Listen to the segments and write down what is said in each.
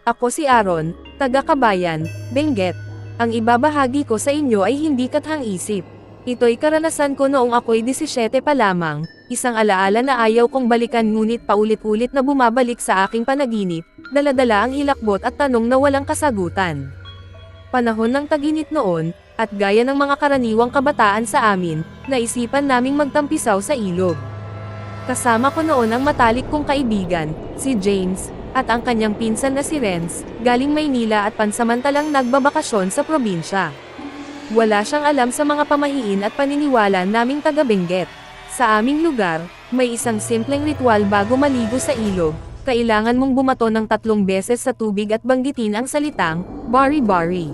Ako si Aaron, taga-Kabayan, Benguet. Ang ibabahagi ko sa inyo ay hindi kathang-isip. Ito'y karanasan ko noong ako'y 17 pa lamang, isang alaala na ayaw kong balikan ngunit paulit-ulit na bumabalik sa aking panaginip, dala-dala ang hilakbot at tanong na walang kasagutan. Panahon ng tag-init noon, at gaya ng mga karaniwang kabataan sa amin, naisipan naming magtampisaw sa ilog. Kasama ko noon ang matalik kong kaibigan, si James, at ang kanyang pinsan na si Renz, galing Maynila at pansamantalang nagbabakasyon sa probinsya. Wala siyang alam sa mga pamahiin at paniniwala naming taga-Benguet. Sa aming lugar, may isang simpleng ritual bago maligo sa ilog. Kailangan mong bumato ng 3 beses sa tubig at banggitin ang salitang, "Bari-bari."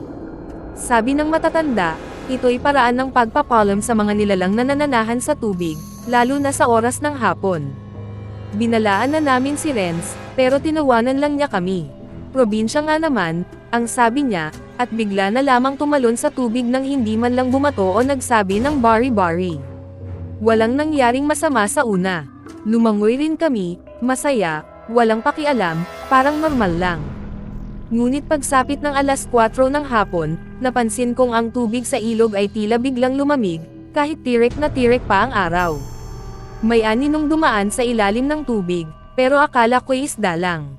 Sabi ng matatanda, ito'y paraan ng pagpapalam sa mga nilalang na nananahan sa tubig, lalo na sa oras ng hapon. Binalaan na namin si Renz, pero tinawanan lang niya kami. Probinsya nga naman, ang sabi niya, at bigla na lamang tumalon sa tubig nang hindi man lang bumato o nagsabi ng bari-bari. Walang nangyaring masama sa una. Lumangoy rin kami, masaya, walang pakialam, parang normal lang. Ngunit pagsapit ng alas 4 ng hapon, napansin kong ang tubig sa ilog ay tila biglang lumamig, kahit tirek na tirek pa ang araw. May aninong dumaan sa ilalim ng tubig, pero akala ko'y isda lang.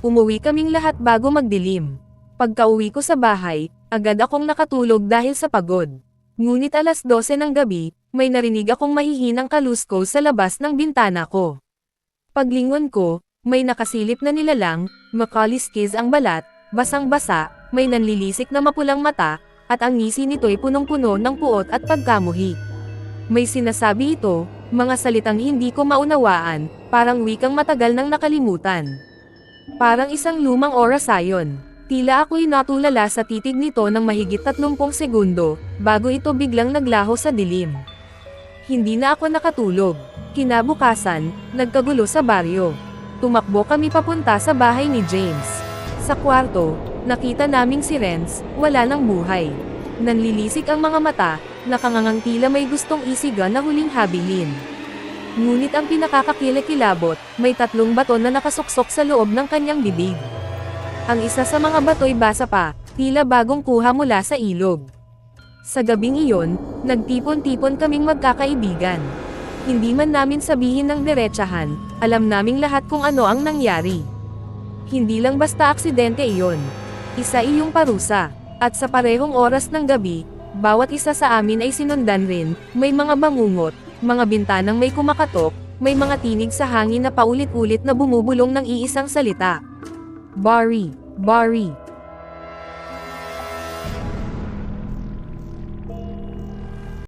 Umuwi kaming lahat bago magdilim. Pagkauwi ko sa bahay, agad akong nakatulog dahil sa pagod. Ngunit alas 12 ng gabi, may narinig akong mahihinang kaluskos sa labas ng bintana ko. Paglingon ko, may nakasilip na nilalang, makaliskis ang balat, basang-basa, may nanlilisik na mapulang mata, at ang ngisi nito'y punong-puno ng puot at pagkamuhi. May sinasabi ito, mga salitang hindi ko maunawaan, parang wikang matagal nang nakalimutan. Parang isang lumang orasayon. Tila ako'y natulala sa titig nito ng mahigit 30 segundo, bago ito biglang naglaho sa dilim. Hindi na ako nakatulog. Kinabukasan, nagkagulo sa baryo. Tumakbo kami papunta sa bahay ni James. Sa kwarto, nakita naming si Renz, wala ng buhay. Nanlilisik ang mga mata, nakangangang tila may gustong isigan na huling habilin. Ngunit ang pinakakakilakilabot, may 3 bato na nakasuksok sa loob ng kanyang bibig. Ang isa sa mga bato'y basa pa, tila bagong kuha mula sa ilog. Sa gabing iyon, nagtipon-tipon kaming magkakaibigan. Hindi man namin sabihin ng diretsahan, alam naming lahat kung ano ang nangyari. Hindi lang basta aksidente iyon. Isa iyong parusa. At sa parehong oras ng gabi, bawat isa sa amin ay sinundan rin, may mga bangungot, mga bintanang may kumakatok, may mga tinig sa hangin na paulit-ulit na bumubulong ng iisang salita. Bari, bari.